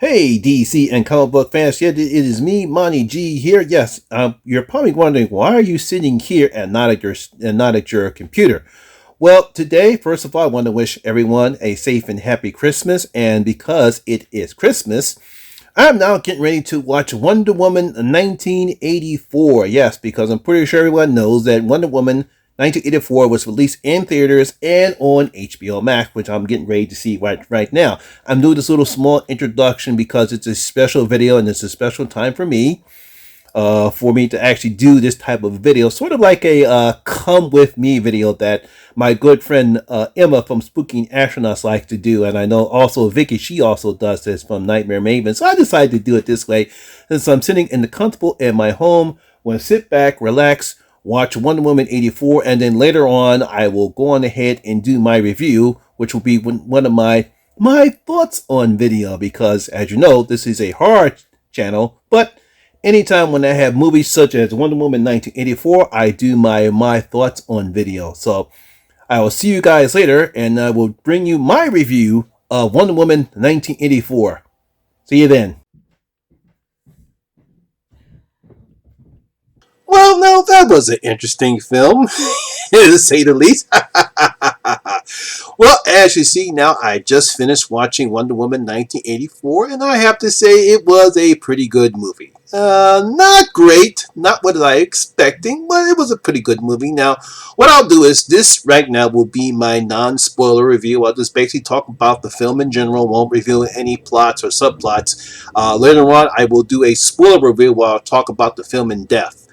Hey, DC and comic book fans, yeah, it is me, Monty G here. Yes, you're probably wondering why are you sitting here and not at your computer. Well, today, first of all, I want to wish everyone a safe and happy Christmas, and because it is Christmas, I'm now getting ready to watch Wonder Woman 1984. Yes, because I'm pretty sure everyone knows that Wonder Woman 1984 was released in theaters and on HBO Max, which I'm getting ready to see right now. I'm doing this little small introduction because it's a special video and it's a special time for me to actually do this type of video, sort of like a come with me video that my good friend Emma from Spooking Astronauts likes to do, and I know also Vicky, she also does this from Nightmare Maven. So I decided to do it this way, since I'm sitting in the comfortable in my home. Want to sit back, relax, watch Wonder Woman 84, and then later on I will go on ahead and do my review, which will be one of my thoughts on video, because as you know, this is a horror channel, but anytime when I have movies such as Wonder Woman 1984, I do my thoughts on video. So I will see you guys later, and I will bring you my review of Wonder Woman 1984. See you then. Well, now that was an interesting film, to say the least. Well, as you see now, I just finished watching Wonder Woman 1984, and I have to say it was a pretty good movie. Not great, not what I was expecting, but it was a pretty good movie. Now, what I'll do is this right now will be my non-spoiler review. I'll just basically talk about the film in general, won't reveal any plots or subplots. Later on, I will do a spoiler review where I'll talk about the film in depth.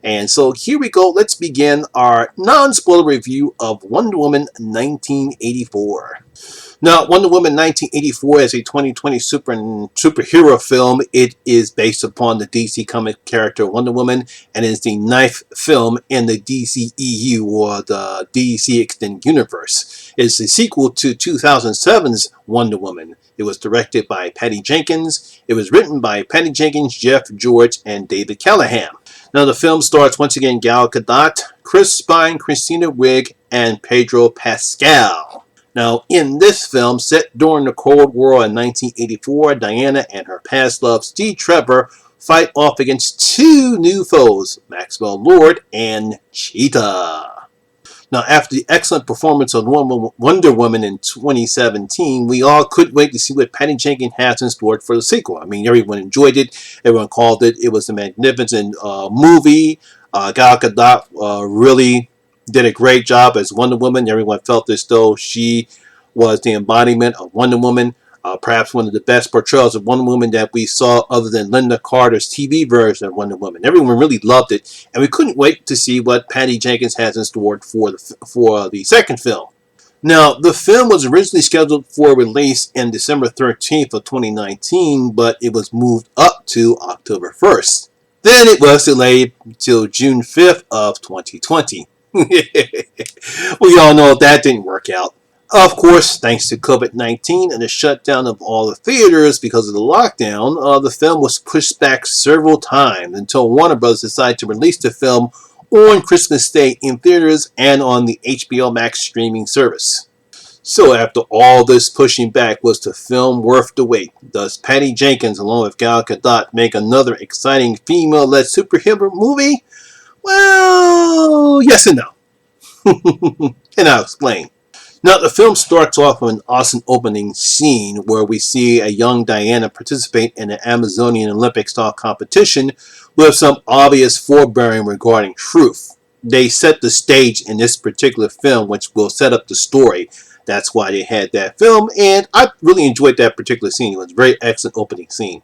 And so here we go. Let's begin our non-spoiler review of Wonder Woman 1984. Now, Wonder Woman 1984 is a 2020 superhero film. It is based upon the DC comic character Wonder Woman, and is the ninth film in the DCEU, or the DC Extended Universe. It's a sequel to 2007's Wonder Woman. It was directed by Patty Jenkins. It was written by Patty Jenkins, Jeff George, and David Callahan. Now, the film stars once again Gal Gadot, Chris Pine, Christina Wig, and Pedro Pascal. Now, in this film, set during the Cold War in 1984, Diana and her past love, Steve Trevor, fight off against two new foes, Maxwell Lord and Cheetah. Now, after the excellent performance of Wonder Woman in 2017, we all couldn't wait to see what Patty Jenkins has in store for the sequel. I mean, everyone enjoyed it. Everyone called it. It was a magnificent movie. Gal Gadot really did a great job as Wonder Woman. Everyone felt as though she was the embodiment of Wonder Woman. Perhaps one of the best portrayals of Wonder Woman that we saw, other than Linda Carter's TV version of Wonder Woman. Everyone really loved it, and we couldn't wait to see what Patty Jenkins has in store for the second film. Now, the film was originally scheduled for release in December 13th of 2019, but it was moved up to October 1st. Then it was delayed till June 5th of 2020. We all know that didn't work out. Of course, thanks to COVID-19 and the shutdown of all the theaters because of the lockdown, the film was pushed back several times until Warner Bros. Decided to release the film on Christmas Day in theaters and on the HBO Max streaming service. So after all this pushing back, was the film worth the wait? Does Patty Jenkins, along with Gal Gadot, make another exciting female-led superhero movie? Well, yes and no. And I'll explain. Now, the film starts off with an awesome opening scene where we see a young Diana participate in an Amazonian Olympic-style competition with some obvious forebearing regarding truth. They set the stage in this particular film, which will set up the story. That's why they had that film, and I really enjoyed that particular scene. It was a very excellent opening scene.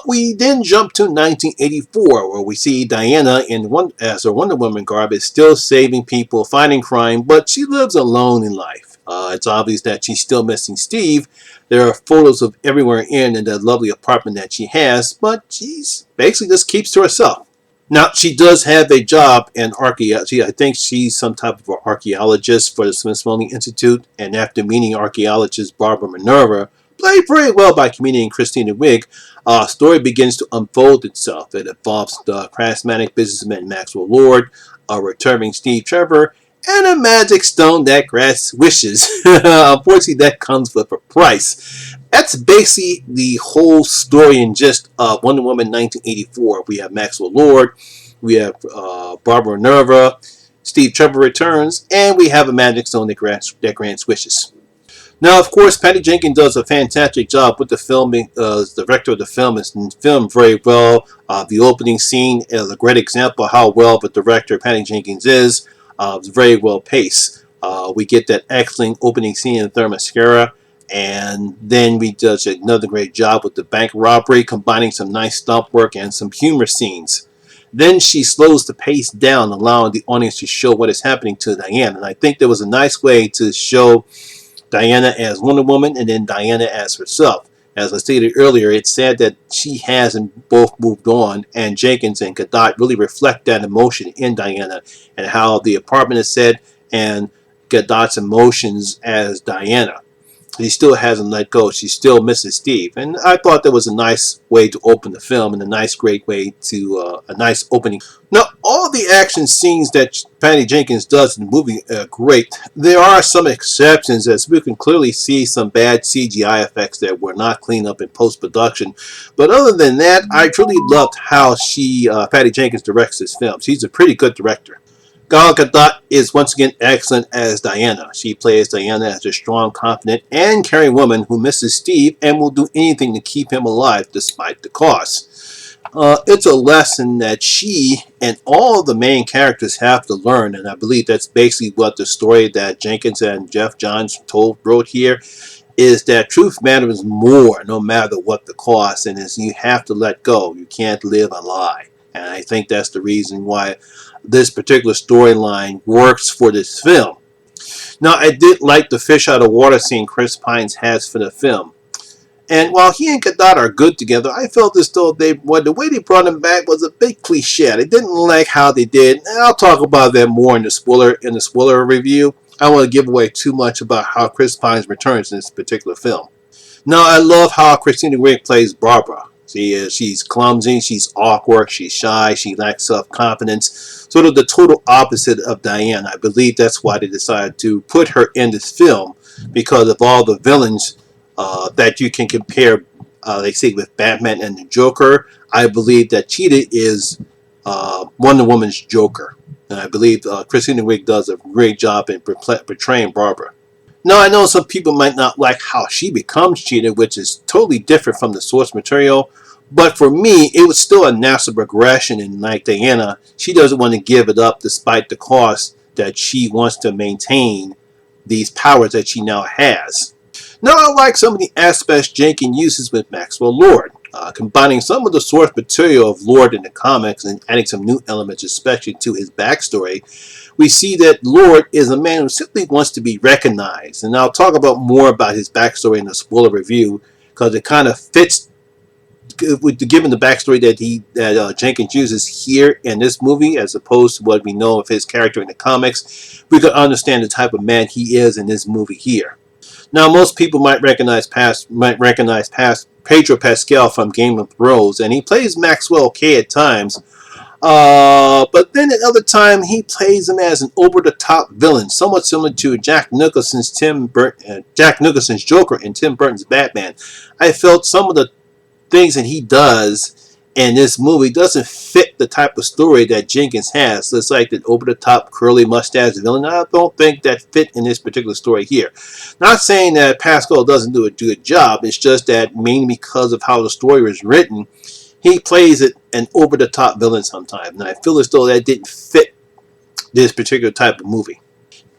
We then jump to 1984, where we see Diana as her Wonder Woman garb is still saving people, fighting crime, but she lives alone in life. It's obvious that she's still missing Steve. There are photos of everywhere in the lovely apartment that she has, but she's basically just keeps to herself. Now, she does have a job in archaeology. I think she's some type of an archaeologist for the Smithsonian Institute, and after meeting archaeologist Barbara Minerva, played very well by comedian Christina Wig, story begins to unfold itself. It involves the charismatic businessman Maxwell Lord, a returning Steve Trevor, and a magic stone that grants wishes. Unfortunately, that comes with a price. That's basically the whole story and gist of Wonder Woman 1984. We have Maxwell Lord, we have Barbara Nerva, Steve Trevor returns, and we have a magic stone that grants wishes. Now, of course, Patty Jenkins does a fantastic job with the filming. The director of the film is filmed very well. The opening scene is a great example of how well the director, Patty Jenkins, is. It's very well paced. We get that excellent opening scene in Themyscira, and then we does another great job with the bank robbery, combining some nice stunt work and some humor scenes. Then she slows the pace down, allowing the audience to show what is happening to Diane. And I think there was a nice way to show Diana as Wonder Woman and then Diana as herself. As I stated earlier, it's sad that she hasn't both moved on, and Jenkins and Gadot really reflect that emotion in Diana and how the apartment is set and Gadot's emotions as Diana. She still hasn't let go. She still misses Steve. And I thought that was a nice way to open the film and a nice, great way to a nice opening. Now, all the action scenes that Patty Jenkins does in the movie are great. There are some exceptions, as we can clearly see some bad CGI effects that were not cleaned up in post-production. But other than that, I truly loved how Patty Jenkins directs this film. She's a pretty good director. Gal Gadot is once again excellent as Diana. She plays Diana as a strong, confident, and caring woman who misses Steve and will do anything to keep him alive despite the cost. It's a lesson that she and all the main characters have to learn, and I believe that's basically what the story that Jenkins and Jeff Johns wrote here, is that truth matters more no matter what the cost, and is you have to let go. You can't live a lie. And I think that's the reason why this particular storyline works for this film. Now, I did like the fish out of water scene Chris Pines has for the film. And while he and Gadot are good together, I felt as though the way they brought him back was a bit cliche. I didn't like how they did, and I'll talk about that more in the spoiler review. I don't want to give away too much about how Chris Pines returns in this particular film. Now, I love how Christina Ricci plays Barbara. She's clumsy, she's awkward, she's shy, she lacks self-confidence. Sort of the total opposite of Diane. I believe that's why they decided to put her in this film, because of all the villains that you can compare, they say, with Batman and the Joker. I believe that Cheetah is Wonder Woman's Joker. And I believe Christina Ricci does a great job in portraying Barbara. Now, I know some people might not like how she becomes Cheetah, which is totally different from the source material. But for me, it was still a natural progression. And like Diana, she doesn't want to give it up despite the cost that she wants to maintain these powers that she now has. Now, I like some of the aspects Jenkins uses with Maxwell Lord. Combining some of the source material of Lord in the comics and adding some new elements, especially to his backstory, we see that Lord is a man who simply wants to be recognized. And I'll talk about more about his backstory in the spoiler review, because it kind of fits with given the backstory that Jenkins uses here in this movie, as opposed to what we know of his character in the comics. We could understand the type of man he is in this movie here. Now, most people might recognize Pedro Pascal from Game of Thrones, and he plays Maxwell okay at times. But then at other time, he plays him as an over-the-top villain, somewhat similar to Jack Nicholson's Joker and Tim Burton's Batman. I felt some of the things that he does in this movie doesn't fit the type of story that Jenkins has. So it's like the over-the-top curly mustache villain. I don't think that fit in this particular story here. Not saying that Pascal doesn't do a good job. It's just that mainly because of how the story was written, he plays it an over-the-top villain sometimes. And I feel as though that didn't fit this particular type of movie.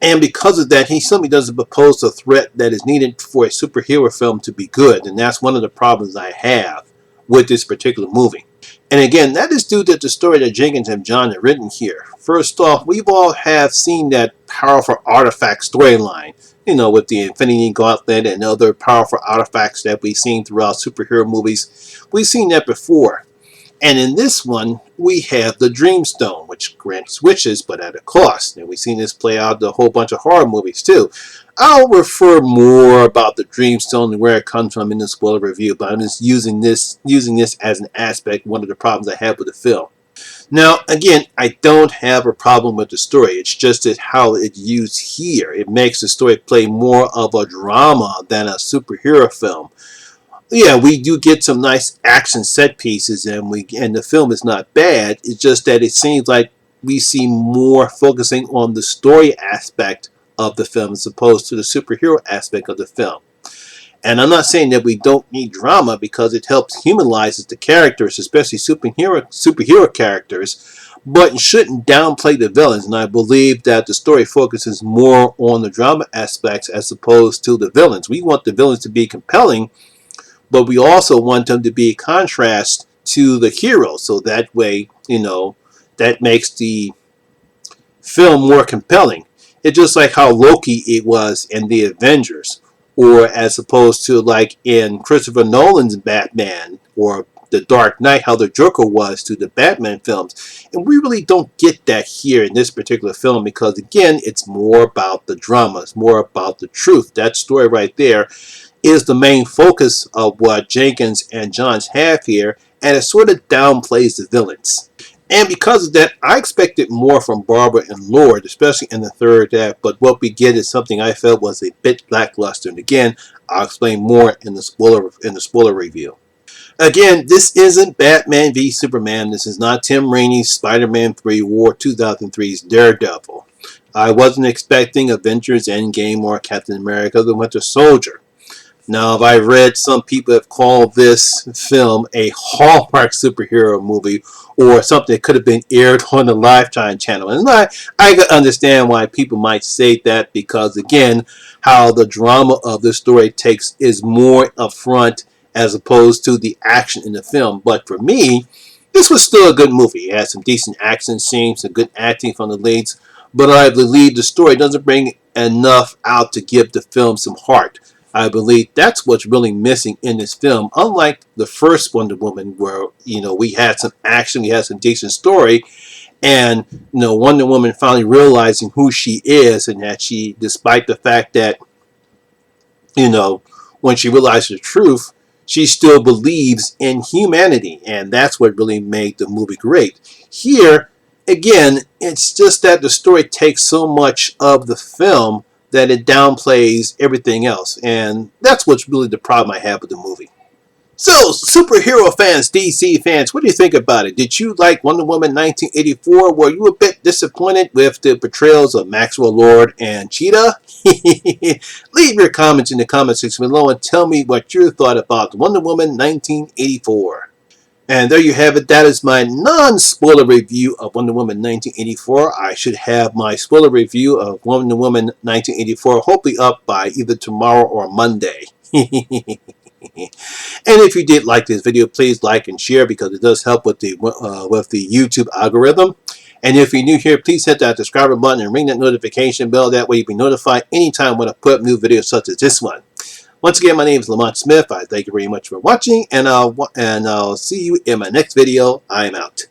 And because of that, he simply doesn't propose the threat that is needed for a superhero film to be good. And that's one of the problems I have with this particular movie. And again, that is due to the story that Jenkins and John have written here. First off, we've all have seen that powerful artifact storyline, with the Infinity Gauntlet and other powerful artifacts that we've seen throughout superhero movies. We've seen that before. And in this one, we have the Dreamstone, which grants wishes, but at a cost. And we've seen this play out in a whole bunch of horror movies, too. I'll refer more about the Dreamstone and where it comes from in the spoiler review, but I'm just using this as an aspect, one of the problems I have with the film. Now, again, I don't have a problem with the story. It's just that how it's used here. It makes the story play more of a drama than a superhero film. Yeah, we do get some nice action set pieces, and the film is not bad. It's just that it seems like we see more focusing on the story aspect of the film as opposed to the superhero aspect of the film. And I'm not saying that we don't need drama because it helps humanizes the characters, especially superhero characters, but it shouldn't downplay the villains. And I believe that the story focuses more on the drama aspects as opposed to the villains. We want the villains to be compelling, but we also want them to be a contrast to the heroes. So that way, that makes the film more compelling. It's just like how Loki it was in the Avengers, or as opposed to like in Christopher Nolan's Batman or The Dark Knight, how the Joker was to the Batman films. And we really don't get that here in this particular film because, again, it's more about the drama. It's more about the truth. That story right there is the main focus of what Jenkins and Johns have here, and it sort of downplays the villains. And because of that, I expected more from Barbara and Lord, especially in the third act, but what we get is something I felt was a bit lackluster. And again, I'll explain more in the spoiler review. Again, this isn't Batman v Superman. This is not Tim Raimi's Spider-Man 3 or 2003's Daredevil. I wasn't expecting Avengers Endgame or Captain America the Winter Soldier. Now, if I read some people have called this film a Hallmark superhero movie or something that could have been aired on the Lifetime channel. And I can understand why people might say that because, again, how the drama of this story is more upfront as opposed to the action in the film. But for me, this was still a good movie. It had some decent action scenes, some good acting from the leads, but I believe the story doesn't bring enough out to give the film some heart. I believe that's what's really missing in this film. Unlike the first Wonder Woman, where we had some action, we had some decent story, and Wonder Woman finally realizing who she is, and that she, despite the fact that when she realized the truth, she still believes in humanity, and that's what really made the movie great. Here, again, it's just that the story takes so much of the film that it downplays everything else, and that's what's really the problem I have with the movie. So, superhero fans, DC fans, what do you think about it? Did you like Wonder Woman 1984? Were you a bit disappointed with the portrayals of Maxwell Lord and Cheetah? Leave your comments in the comment section below and tell me what you thought about Wonder Woman 1984. And there you have it. That is my non-spoiler review of Wonder Woman 1984. I should have my spoiler review of Wonder Woman 1984 hopefully up by either tomorrow or Monday. And if you did like this video, please like and share because it does help with the YouTube algorithm. And if you're new here, please hit that subscribe button and ring that notification bell. That way you'll be notified anytime when I put up new videos such as this one. Once again, my name is Lamont Smith. I thank you very much for watching, and I'll see you in my next video. I am out.